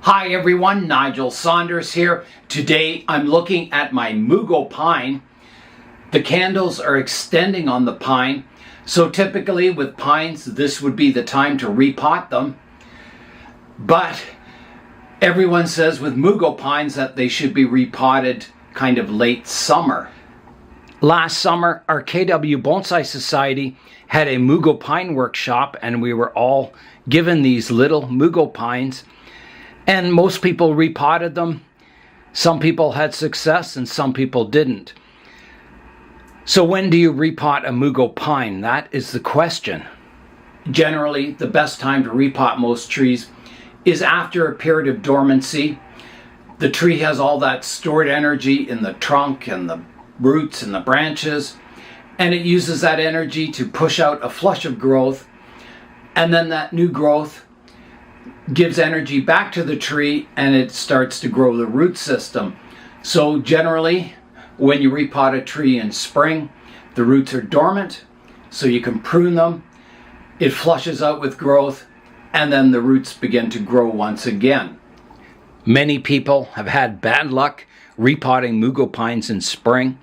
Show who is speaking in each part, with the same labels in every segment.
Speaker 1: Hi everyone, Nigel Saunders here. Today I'm looking at my Mugo Pine. The candles are extending on the pine, so typically with pines this would be the time to repot them. But everyone says with Mugo Pines that they should be repotted kind of late summer. Last summer, our KW Bonsai Society had a Mugo Pine workshop and we were all given these little Mugo Pines. And most people repotted them. Some people had success and some people didn't. So when do you repot a Mugo Pine? That is the question. Generally, the best time to repot most trees is after a period of dormancy. The tree has all that stored energy in the trunk and the roots and the branches, and it uses that energy to push out a flush of growth, and then that new growth gives energy back to the tree and it starts to grow the root system. So generally, when you repot a tree in spring, the roots are dormant, so you can prune them. It flushes out with growth, and then the roots begin to grow once again. Many people have had bad luck repotting Mugo Pines in spring.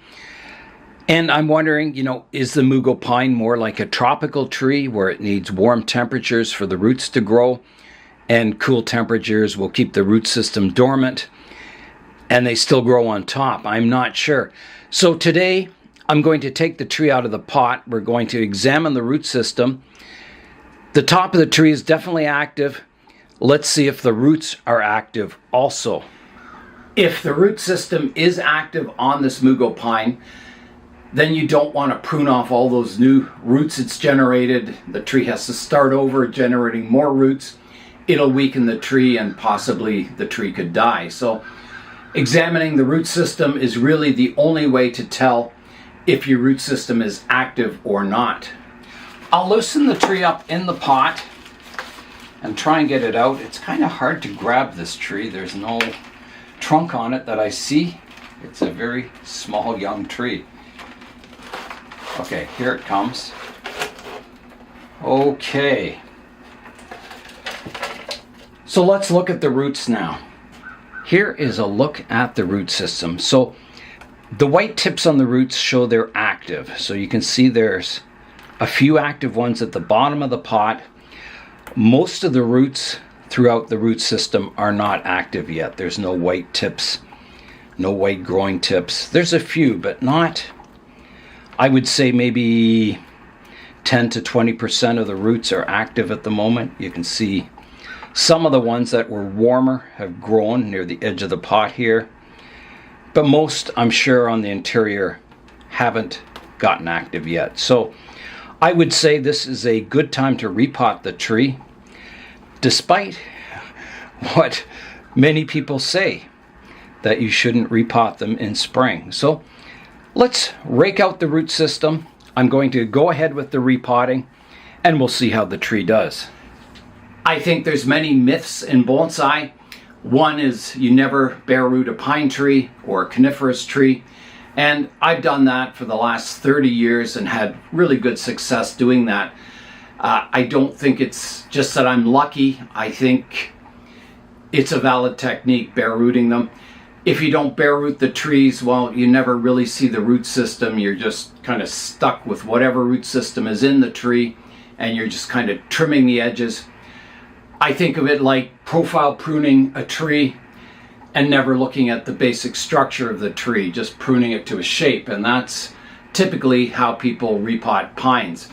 Speaker 1: And I'm wondering, is the Mugo Pine more like a tropical tree where it needs warm temperatures for the roots to grow? And cool temperatures will keep the root system dormant and they still grow on top. I'm not sure. So today I'm going to take the tree out of the pot. We're going to examine the root system. The top of the tree is definitely active. Let's see if the roots are active also. If the root system is active on this Mugo Pine, then you don't want to prune off all those new roots it's generated. The tree has to start over generating more roots. It'll weaken the tree and possibly the tree could die. So examining the root system is really the only way to tell if your root system is active or not. I'll loosen the tree up in the pot and try and get it out. It's kind of hard to grab this tree. There's no trunk on it that I see. It's a very small young tree. Okay, here it comes. Okay. So let's look at the roots now. Here is a look at the root system. So the white tips on the roots show they're active. So you can see there's a few active ones at the bottom of the pot. Most of the roots throughout the root system are not active yet. There's no white tips, no white growing tips. There's a few, but not, I would say maybe 10 to 20% of the roots are active at the moment. You can see some of the ones that were warmer have grown near the edge of the pot here, but most, I'm sure, on the interior haven't gotten active yet. So I would say this is a good time to repot the tree, despite what many people say, that you shouldn't repot them in spring. So let's rake out the root system. I'm going to go ahead with the repotting and we'll see how the tree does. I think there's many myths in bonsai. One is you never bare root a pine tree or a coniferous tree. And I've done that for the last 30 years and had really good success doing that. I don't think it's just that I'm lucky. I think it's a valid technique, bare rooting them. If you don't bare root the trees, well, you never really see the root system. You're just kind of stuck with whatever root system is in the tree and you're just kind of trimming the edges. I think of it like profile pruning a tree and never looking at the basic structure of the tree, just pruning it to a shape, and that's typically how people repot pines.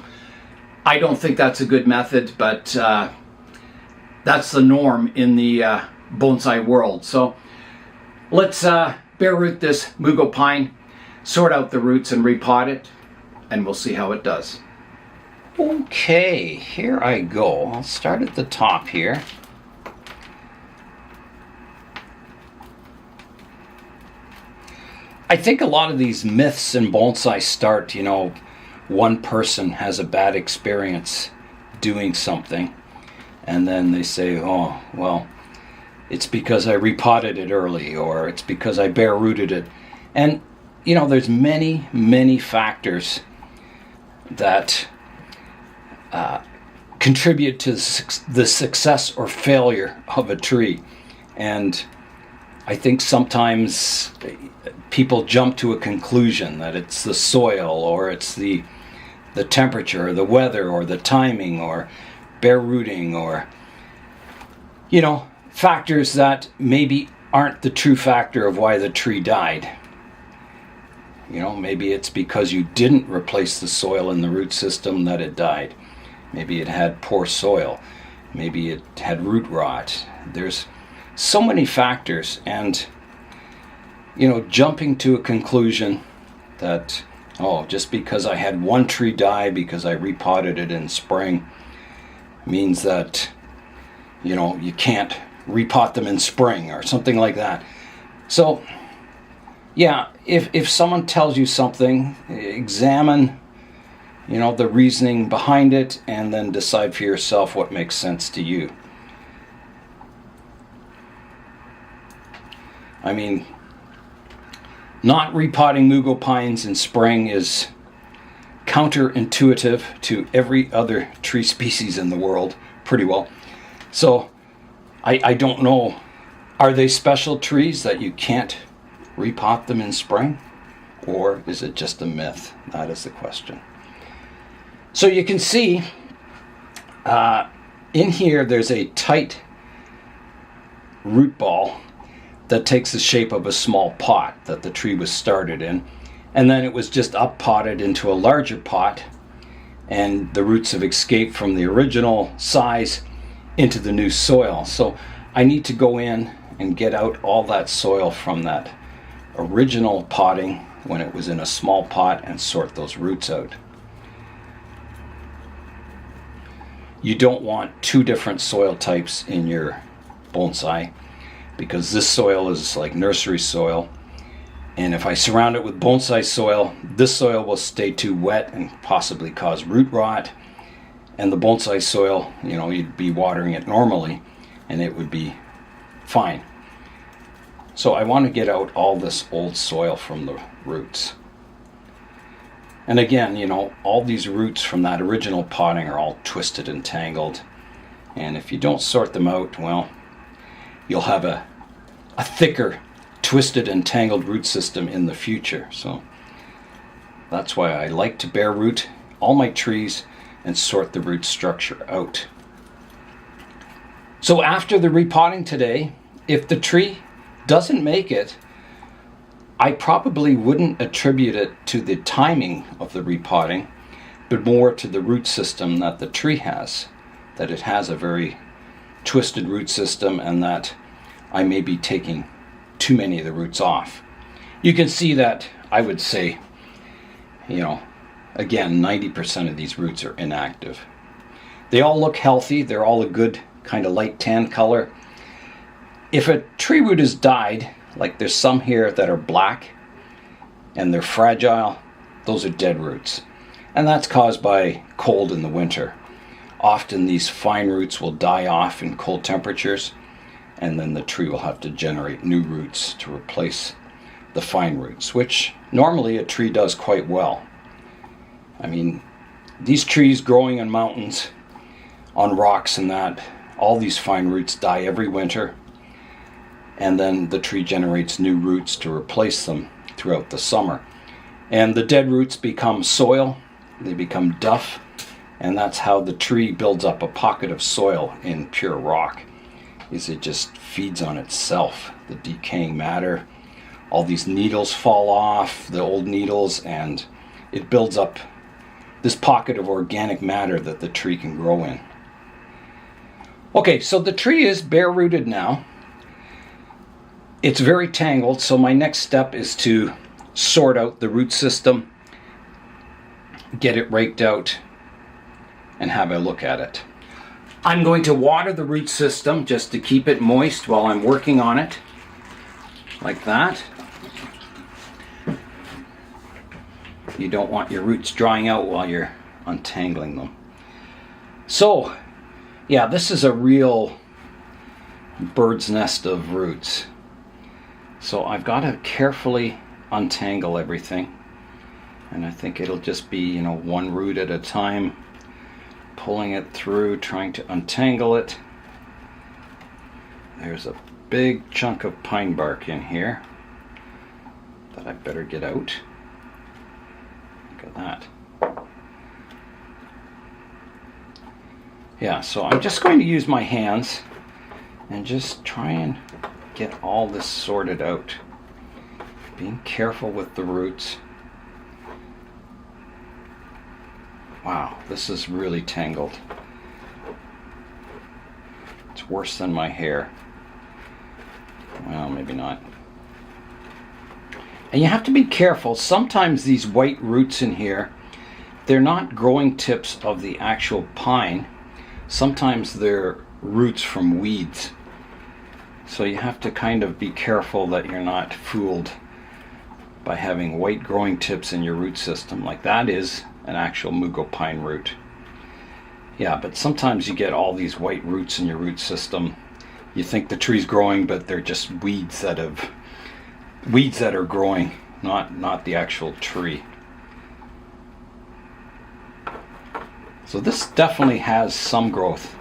Speaker 1: I don't think that's a good method, but that's the norm in the bonsai world. So let's bare root this Mugo Pine, sort out the roots and repot it, and we'll see how it does. Okay, here I go. I'll start at the top here. I think a lot of these myths in bonsai start, one person has a bad experience doing something and then they say, oh, well, it's because I repotted it early or it's because I bare rooted it. And, there's many, many factors that contribute to the success or failure of a tree.
Speaker 2: And I think sometimes people jump to a conclusion that it's the soil, or it's the temperature, or the weather, or the timing, or bare rooting, or, you know, factors that maybe aren't the true factor of why the tree died. You know, maybe it's because you didn't replace the soil in the root system that it died. Maybe it had poor soil. Maybe it had root rot. There's so many factors, and, you know, jumping to a conclusion that, oh, just because I had one tree die because I repotted it in spring means that, you know, you can't repot them in spring or something like that. So, yeah, if someone tells you something, examine, you know, the reasoning behind it, and then decide for yourself what makes sense to you. I mean, not repotting Mugo Pines in spring is counterintuitive to every other tree species in the world, pretty well. So, I don't know, are they special trees that you can't repot them in spring? Or is it just a myth? That is the question. So you can see in here there's a tight root ball that takes the shape of a small pot that the tree was started in, and then it was just up potted into a larger pot, and the roots have escaped from the original size into the new soil. So I need to go in and get out all that soil from that original potting when it was in a small pot and sort those roots out. You don't want two different soil types in your bonsai, because this soil is like nursery soil, and if I surround it with bonsai soil, this soil will stay too wet and possibly cause root rot, and the bonsai soil, you know, you'd be watering it normally and it would be fine. So I want to get out all this old soil from the roots. And again, you know, all these roots from that original potting are all twisted and tangled, and if you don't sort them out, well, you'll have a thicker, twisted and tangled root system in the future. So that's why I like to bare root all my trees and sort the root structure out. So after the repotting today, if the tree doesn't make it, I probably wouldn't attribute it to the timing of the repotting, but more to the root system that the tree has, that it has a very twisted root system, and that I may be taking too many of the roots off. You can see that, I would say, you know, again, 90% of these roots are inactive. They all look healthy. They're all a good kind of light tan color. If a tree root has died, like there's some here that are black and they're fragile, those are dead roots. And that's caused by cold in the winter. Often these fine roots will die off in cold temperatures, and then the tree will have to generate new roots to replace the fine roots, which normally a tree does quite well. I mean, these trees growing in mountains, on rocks and that, all these fine roots die every winter, and then the tree generates new roots to replace them throughout the summer. And the dead roots become soil, they become duff, and that's how the tree builds up a pocket of soil in pure rock, is it just feeds on itself, the decaying matter. All these needles fall off, the old needles, and it builds up this pocket of organic matter that the tree can grow in. Okay, so the tree is bare rooted now. It's very tangled, so my next step is to sort out the root system, get it raked out, and have a look at it. I'm going to water the root system just to keep it moist while I'm working on it, like that. You don't want your roots drying out while you're untangling them. So, yeah, this is a real bird's nest of roots. So I've got to carefully untangle everything. And I think it'll just be, you know, one root at a time, pulling it through, trying to untangle it. there's a big chunk of pine bark in here that I better get out. Look at that. Yeah, so I'm just going to use my hands and just try and get all this sorted out. Being careful with the roots. Wow, this is really tangled. It's worse than my hair. Well, maybe not. And you have to be careful. Sometimes these white roots in here, they're not growing tips of the actual pine. Sometimes they're roots from weeds. So you have to kind of be careful that you're not fooled by having white growing tips in your root system. Like that is an actual Mugo pine root. Yeah, but sometimes you get all these white roots in your root system. You think the tree's growing, but they're just weeds that are growing, not the actual tree. So this definitely has some growth.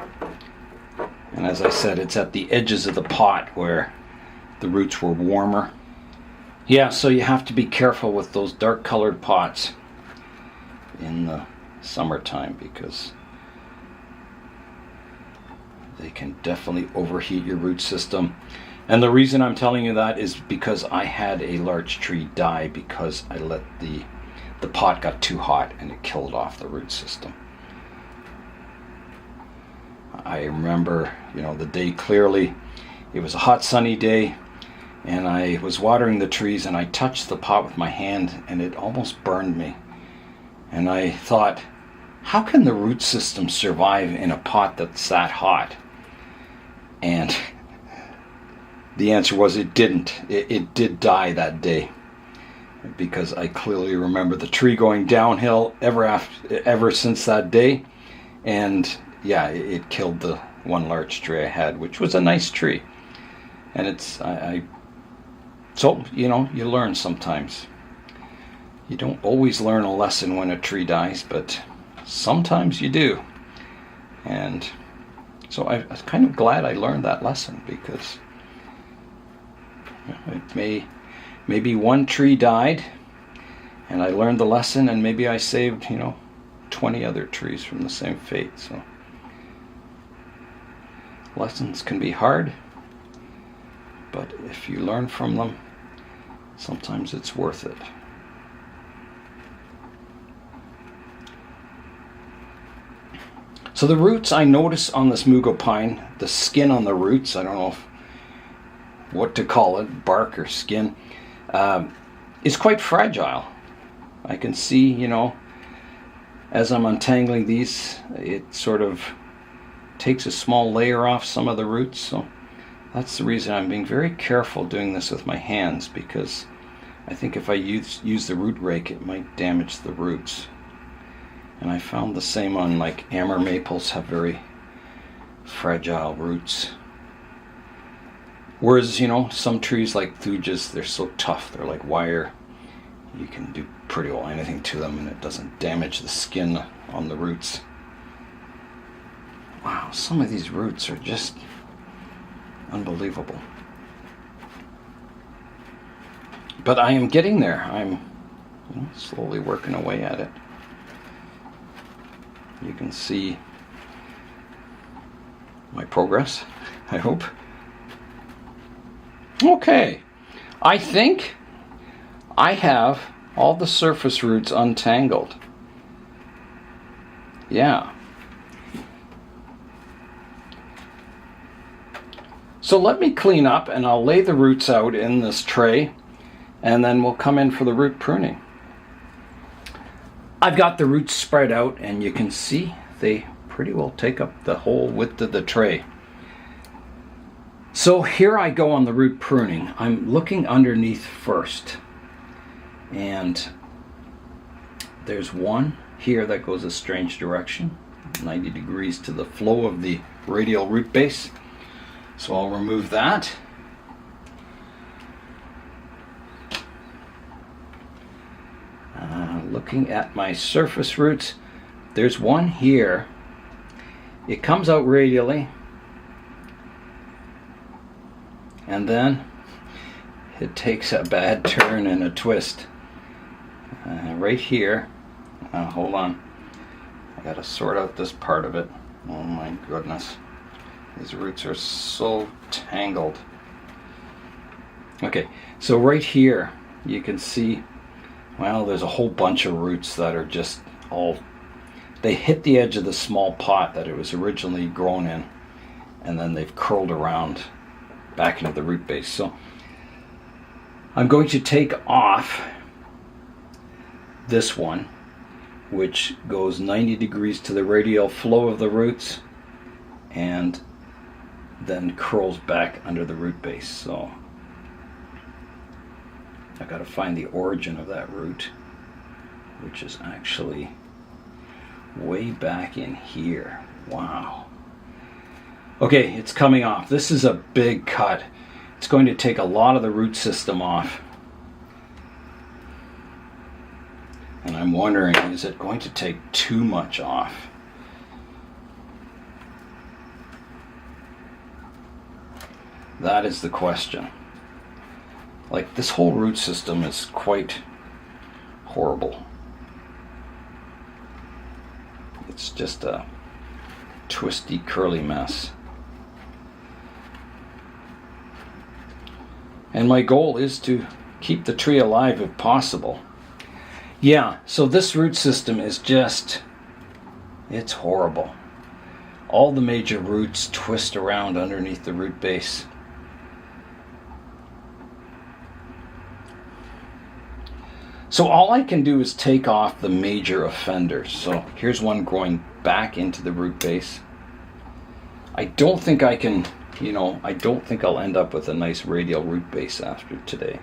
Speaker 2: And as I said, it's at the edges of the pot where the roots were warmer. Yeah, so you have to be careful with those dark colored pots in the summertime because they can definitely overheat your root system. And the reason I'm telling you that is because I had a large tree die because I let the pot got too hot and it killed off the root system. I remember, the day clearly. It was a hot sunny day and I was watering the trees and I touched the pot with my hand and it almost burned me. And I thought, how can the root system survive in a pot that's that hot? And the answer was it didn't. It did die that day because I clearly remember the tree going downhill ever since that day. And yeah, it killed the one large tree I had, which was a nice tree. And so, you learn sometimes. You don't always learn a lesson when a tree dies, but sometimes you do. And so I was kind of glad I learned that lesson because maybe one tree died and I learned the lesson and maybe I saved, 20 other trees from the same fate. So lessons can be hard, but if you learn from them, sometimes it's worth it. So the roots, I notice on this Mugo pine, the skin on the roots, I don't know what to call it, bark or skin, is quite fragile. I can see, as I'm untangling these, it sort of takes a small layer off some of the roots. So that's the reason I'm being very careful doing this with my hands, because I think if I use the root rake, it might damage the roots. And I found the same on amber maples have very fragile roots. Whereas, some trees like thujas, they're so tough, they're like wire. You can do pretty well anything to them and it doesn't damage the skin on the roots. Wow, some of these roots are just unbelievable. But I am getting there. I'm slowly working away at it. You can see my progress, I hope. Okay, I think I have all the surface roots untangled. Yeah. So let me clean up and I'll lay the roots out in this tray and then we'll come in for the root pruning. I've got the roots spread out and you can see they pretty well take up the whole width of the tray. So here I go on the root pruning. I'm looking underneath first. And there's one here that goes a strange direction, 90 degrees to the flow of the radial root base. So I'll remove that. Looking at my surface roots, there's one here. It comes out radially And then it takes a bad turn and a twist. Right here, hold on, I gotta sort out this part of it. Oh my goodness, these roots are so tangled. Okay, so right here you can see, well, there's a whole bunch of roots that are just all, they hit the edge of the small pot that it was originally grown in, and then they've curled around back into the root base. So I'm going to take off this one, which goes 90 degrees to the radial flow of the roots and then curls back under the root base. So I got to find the origin of that root, which is actually way back in here. Wow. Okay, it's coming off. This is a big cut. It's going to take a lot of the root system off. And I'm wondering, is it going to take too much off? That is the question. Like, this whole root system is quite horrible. It's just a twisty, curly mess. And my goal is to keep the tree alive if possible. Yeah, so this root system is just, it's horrible. All the major roots twist around underneath the root base. So all I can do is take off the major offenders. So here's one growing back into the root base. I don't think I can, I don't think I'll end up with a nice radial root base after today.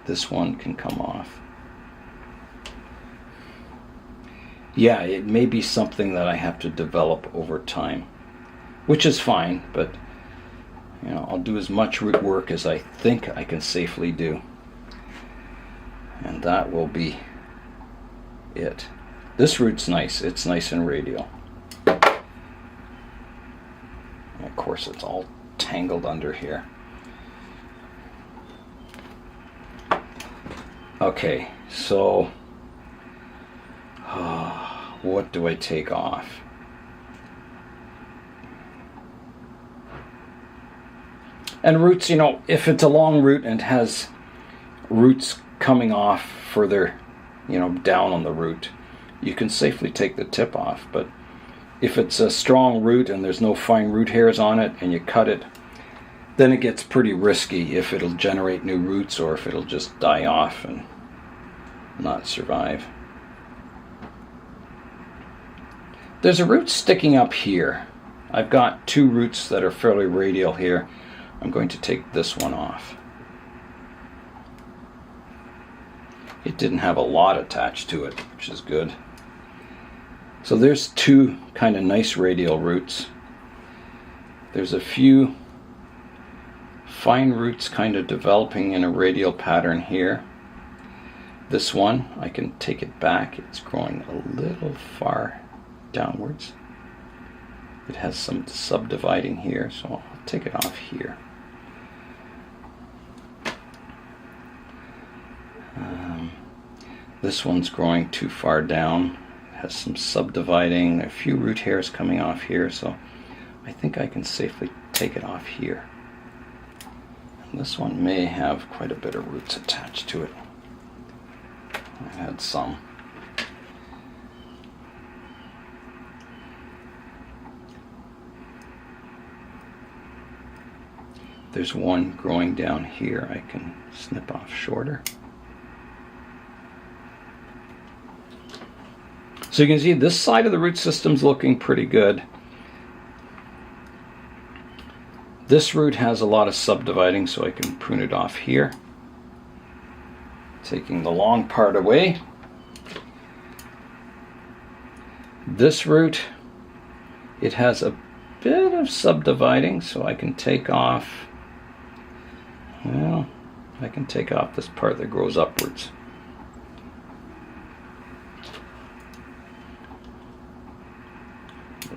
Speaker 2: This one can come off. Yeah, it may be something that I have to develop over time, which is fine, but I'll do as much root work as I think I can safely do. And that will be it. This root's nice. It's nice and radial. And of course, it's all tangled under here. Okay, so what do I take off? And roots, if it's a long root and has roots coming off further, down on the root, you can safely take the tip off. But if it's a strong root and there's no fine root hairs on it and you cut it, then it gets pretty risky if it'll generate new roots or if it'll just die off and not survive. There's a root sticking up here. I've got two roots that are fairly radial here. I'm going to take this one off. It didn't have a lot attached to it, which is good. So there's two kind of nice radial roots. There's a few fine roots kind of developing in a radial pattern here. This one, I can take it back. It's growing a little far downwards. It has some subdividing here, so I'll take it off here. This one's growing too far down. It has some subdividing, a few root hairs coming off here, so I think I can safely take it off here. And this one may have quite a bit of roots attached to it. I've had some. There's one growing down here I can snip off shorter. So you can see this side of the root system's looking pretty good. This root has a lot of subdividing, so I can prune it off here. Taking the long part away. This root, it has a bit of subdividing, so I can take off, well, I can take off this part that grows upwards.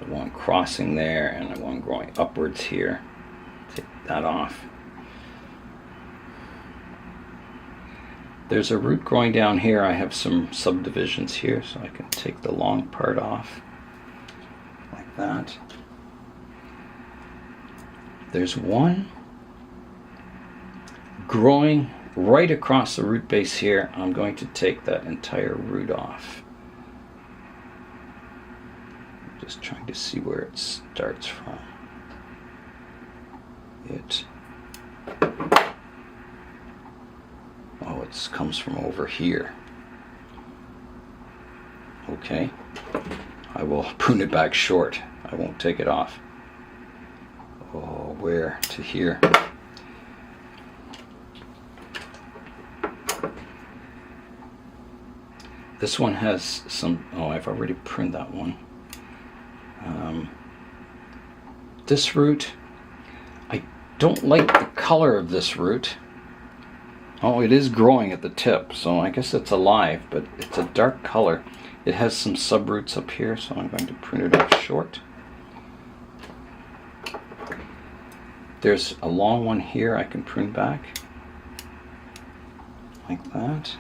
Speaker 2: One crossing there and one growing upwards here. Take that off. There's a root growing down here. I have some subdivisions here, so I can take the long part off like that. There's one growing right across the root base here. I'm going to take that entire root off. I'm just trying to see where it starts from. Oh, it comes from over here. Okay. I will prune it back short. I won't take it off. Oh, where? To here. This one has some, oh, I've already pruned that one. This root, I don't like the color of this root. Oh, it is growing at the tip, so I guess it's alive, but it's a dark color. It has some subroots up here, so I'm going to prune it off short. There's a long one here I can prune back, like that.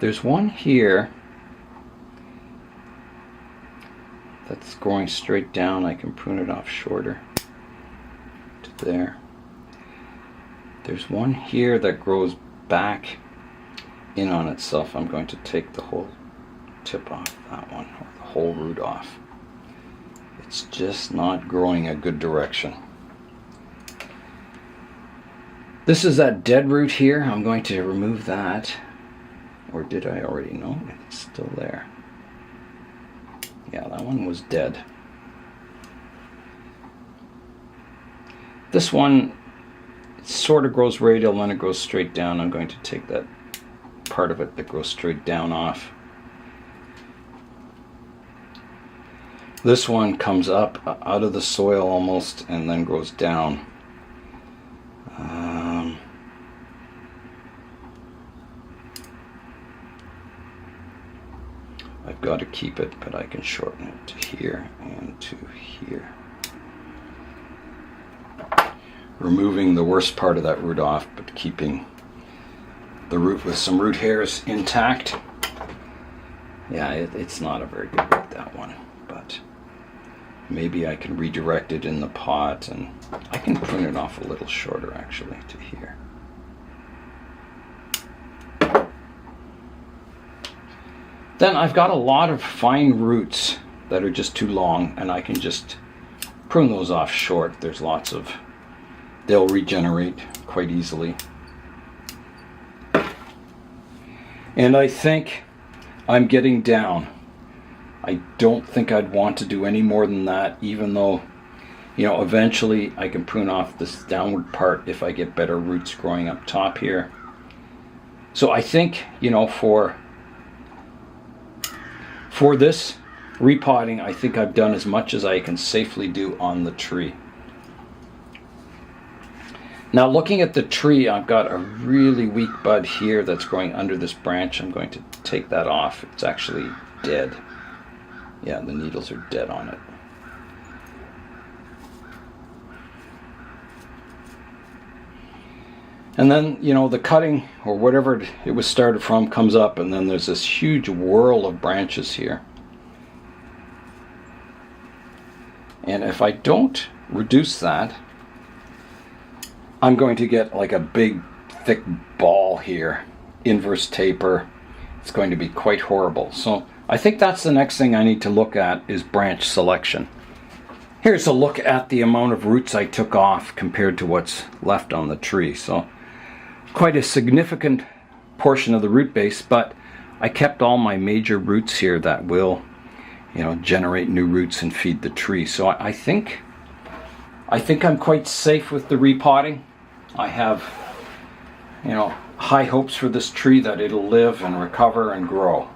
Speaker 2: There's one here that's growing straight down. I can prune it off shorter to there. There's one here that grows back in on itself. I'm going to take the whole tip off that one, or the whole root off. It's just not growing a good direction. This is that dead root here. I'm going to remove that. Or did I already know? It's still there. Yeah, that one was dead. This one sort of grows radial, then it goes straight down. I'm going to take that part of it that goes straight down off. This one comes up out of the soil almost and then goes down. I've got to keep it, but I can shorten it to here and to here. Removing the worst part of that root off, but keeping the root with some root hairs intact. Yeah, it's not a very good root, that one, but maybe I can redirect it in the pot, and I can prune it off a little shorter actually to here. Then I've got a lot of fine roots that are just too long, and I can just prune those off short. There's lots of, they'll regenerate quite easily. And I think I'm getting down. I don't think I'd want to do any more than that, even though, you know, eventually I can prune off this downward part if I get better roots growing up top here. So I think, you know, for this repotting, I think I've done as much as I can safely do on the tree. Now looking at the tree, I've got a really weak bud here that's growing under this branch. I'm going to take that off. It's actually dead. Yeah, the needles are dead on it. And then, you know, the cutting or whatever it was started from comes up, and then there's this huge whirl of branches here. And if I don't reduce that, I'm going to get like a big thick ball here, inverse taper. It's going to be quite horrible. So I think that's the next thing I need to look at, is branch selection. Here's a look at the amount of roots I took off compared to what's left on the tree. So quite a significant portion of the root base, but I kept all my major roots here that will, you know, generate new roots and feed the tree. So I think I'm quite safe with the repotting. I have, you know, high hopes for this tree that it'll live and recover and grow.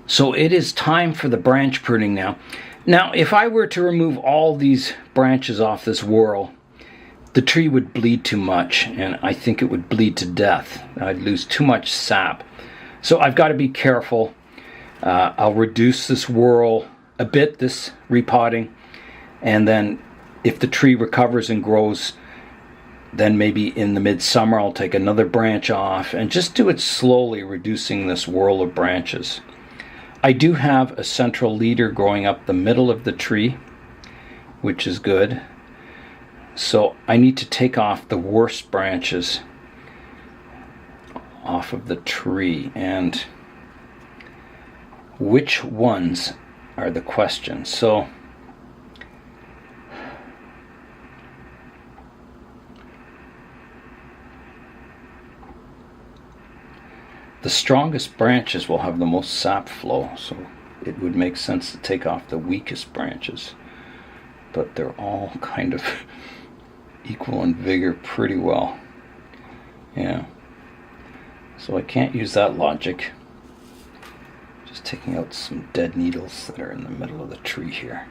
Speaker 2: So it is time for the branch pruning now. Now, if I were to remove all these branches off this whorl, the tree would bleed too much, and I think it would bleed to death. I'd lose too much sap. So I've got to be careful. I'll reduce this whorl a bit, this repotting, and then if the tree recovers and grows, Then maybe in the midsummer I'll take another branch off and just do it slowly, reducing this whirl of branches. I do have a central leader growing up the middle of the tree, which is good. So I need to take off the worst branches off of the tree, and which ones are the question. So the strongest branches will have the most sap flow, so it would make sense to take off the weakest branches, but they're all kind of equal in vigor pretty well. Yeah, so I can't use that logic. Just taking out some dead needles that are in the middle of the tree here.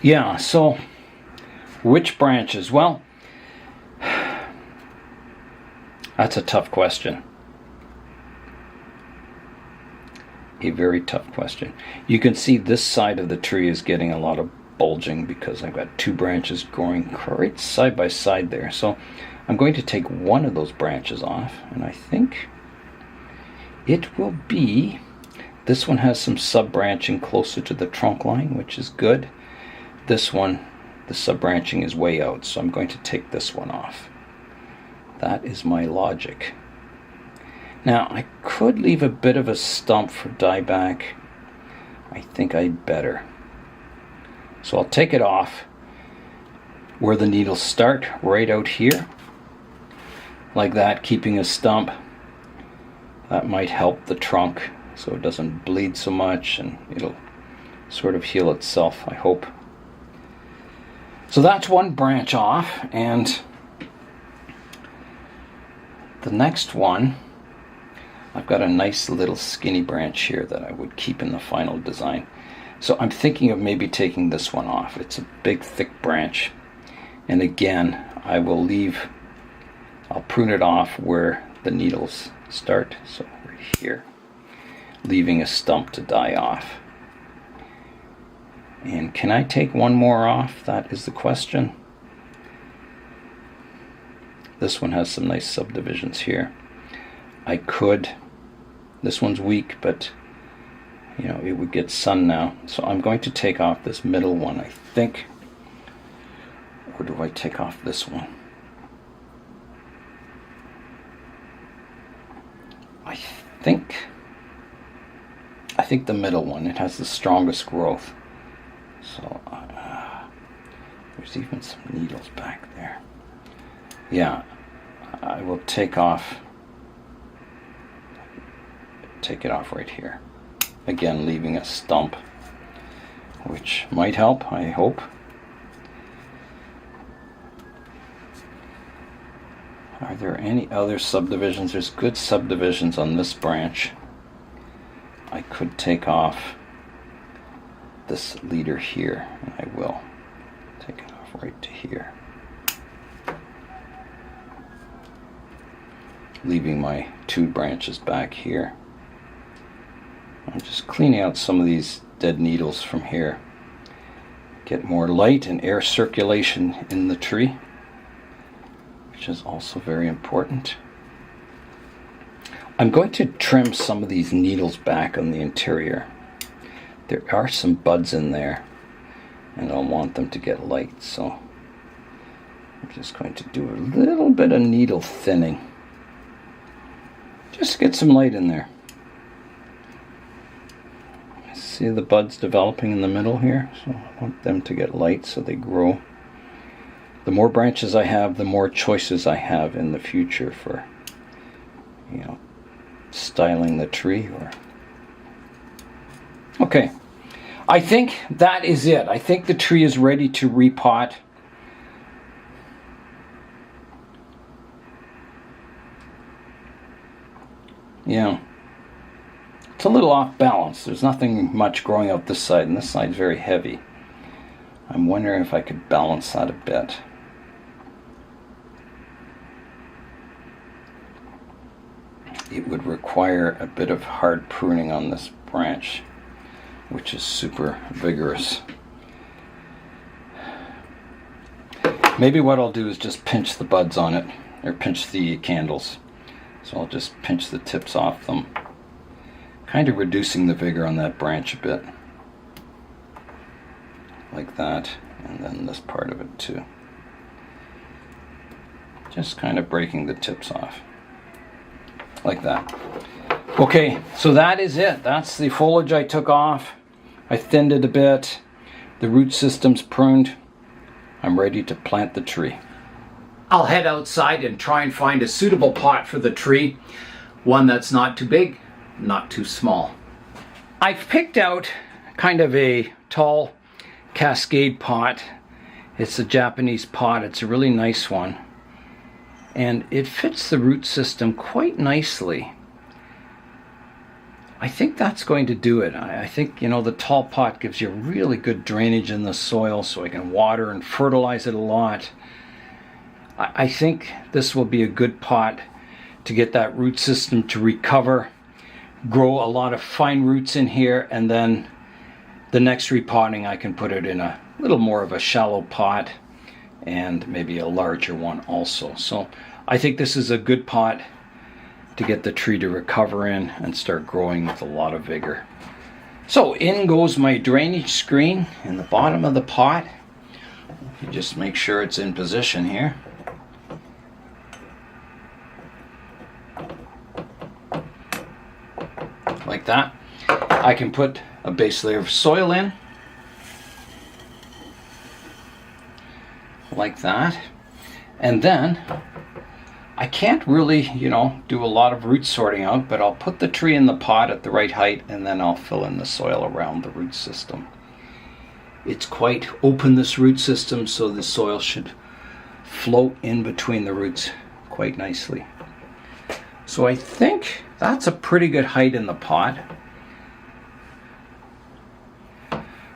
Speaker 2: Yeah, so which branches? Well, that's a tough question. A very tough question. You can see this side of the tree is getting a lot of bulging because I've got two branches growing right side by side there. So I'm going to take one of those branches off, and I think it will be, this one has some sub-branching closer to the trunk line, which is good. This one, the sub-branching is way out, so I'm going to take this one off. That is my logic. Now, I could leave a bit of a stump for dieback. I think I'd better. So I'll take it off where the needles start, right out here. Like that, keeping a stump. That might help the trunk so it doesn't bleed so much, and it'll sort of heal itself, I hope. So that's one branch off, and the next one, I've got a nice little skinny branch here that I would keep in the final design. So I'm thinking of maybe taking this one off. It's a big, thick branch. And again, I'll prune it off where the needles start. So right here, leaving a stump to die off. And can I take one more off? That is the question. This one has some nice subdivisions here. I could, this one's weak, but you know, it would get sun now. So I'm going to take off this middle one, I think. Or do I take off this one? I think the middle one, it has the strongest growth. So there's even some needles back there. Yeah, I will take it off right here. Again, leaving a stump, which might help, I hope. Are there any other subdivisions? There's good subdivisions on this branch. I could take off this leader here, and I will take it off right to here, leaving my two branches back here. I'm just cleaning out some of these dead needles from here. Get more light and air circulation in the tree, which is also very important. I'm going to trim some of these needles back on the interior. There are some buds in there, and I'll want them to get light, so I'm just going to do a little bit of needle thinning. Just get some light in there. See the buds developing in the middle here? So I want them to get light so they grow. The more branches I have, the more choices I have in the future for, you know, styling the tree. Okay, I think that is it. I think the tree is ready to repot. Yeah. It's a little off balance. There's nothing much growing out this side, and this side's very heavy. I'm wondering if I could balance that a bit. It would require a bit of hard pruning on this branch, which is super vigorous. Maybe what I'll do is just pinch the buds on it, or pinch the candles. So I'll just pinch the tips off them, kind of reducing the vigor on that branch a bit. Like that, and then this part of it too. Just kind of breaking the tips off. Like that. Okay, so that is it. That's the foliage I took off. I thinned it a bit. The root system's pruned. I'm ready to plant the tree.
Speaker 1: I'll head outside and try and find a suitable pot for the tree. One that's not too big, not too small. I've picked out kind of a tall cascade pot. It's a Japanese pot. It's a really nice one. And it fits the root system quite nicely. I think that's going to do it. I think, you know, the tall pot gives you really good drainage in the soil so I can water and fertilize it a lot. I think this will be a good pot to get that root system to recover, grow a lot of fine roots in here, and then the next repotting I can put it in a little more of a shallow pot and maybe a larger one also. So I think this is a good pot to get the tree to recover in and start growing with a lot of vigor. So in goes my drainage screen in the bottom of the pot. You just make sure it's in position here. Like that. I can put a base layer of soil in. Like that. And then I can't really, you know, do a lot of root sorting out, but I'll put the tree in the pot at the right height and then I'll fill in the soil around the root system. It's quite open, this root system, so the soil should float in between the roots quite nicely. So I think that's a pretty good height in the pot.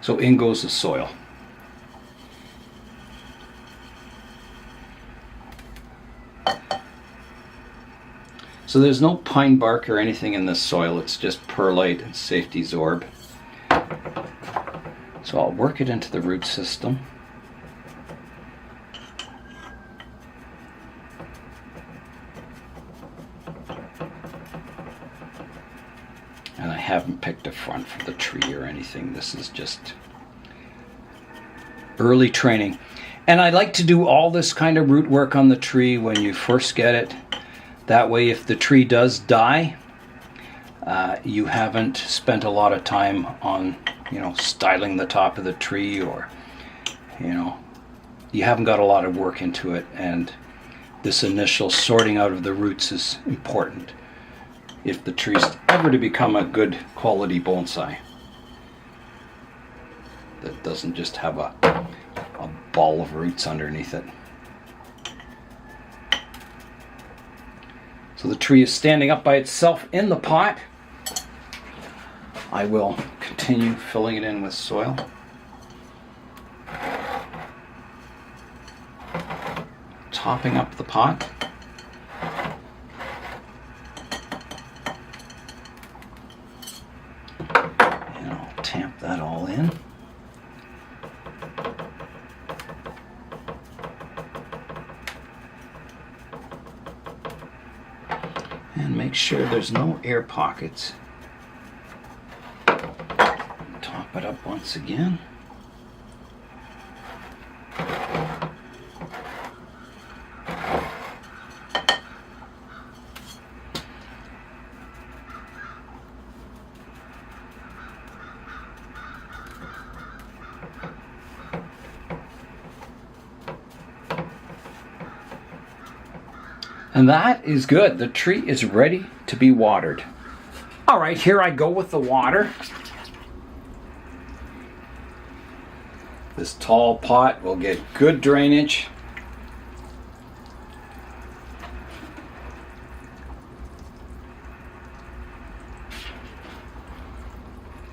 Speaker 1: So in goes the soil. So there's no pine bark or anything in this soil, it's just perlite and safety zorb. So I'll work it into the root system. And I haven't picked a front for the tree or anything, this is just early training. And I like to do all this kind of root work on the tree when you first get it. That way, if the tree does die, you haven't spent a lot of time on, you know, styling the top of the tree, or, you know, you haven't got a lot of work into it, and this initial sorting out of the roots is important if the tree's ever to become a good quality bonsai that doesn't just have a ball of roots underneath it. So the tree is standing up by itself in the pot. I will continue filling it in with soil. Topping up the pot. And I'll tamp that all in. And make sure there's no air pockets. Top it up once again. And that is good. The tree is ready to be watered. All right, here I go with the water. This tall pot will get good drainage.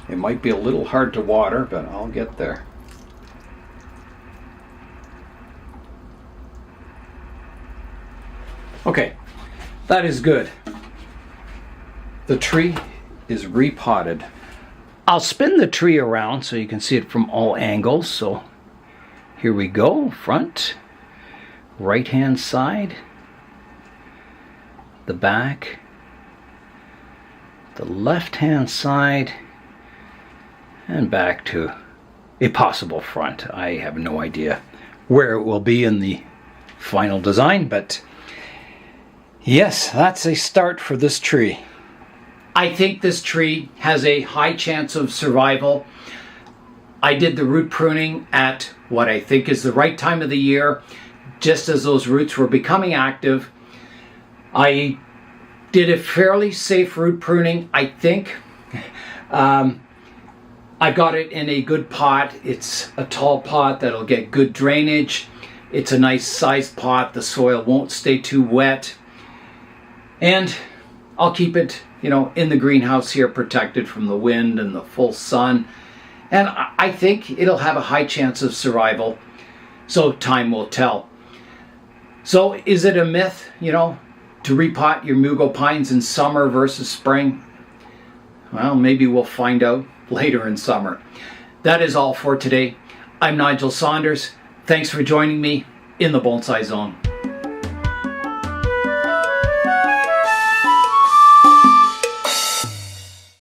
Speaker 1: It might be a little hard to water, but I'll get there. Okay, that is good. The tree is repotted. I'll spin the tree around so you can see it from all angles. So here we go, front,
Speaker 2: right hand side, the back, the left hand side, and back to a possible front. I have no idea where it will be in the final design, but yes, that's a start for this tree.
Speaker 1: I think this tree has a high chance of survival. I did the root pruning at what I think is the right time of the year, just as those roots were becoming active. I did a fairly safe root pruning, I think. I got it in a good pot. It's a tall pot that'll get good drainage. It's a nice sized pot. The soil won't stay too wet. And I'll keep it, in the greenhouse here, protected from the wind and the full sun. And I think it'll have a high chance of survival. So time will tell. So is it a myth, to repot your Mugo pines in summer versus spring? Well, maybe we'll find out later in summer. That is all for today. I'm Nigel Saunders. Thanks for joining me in the Bonsai Zone.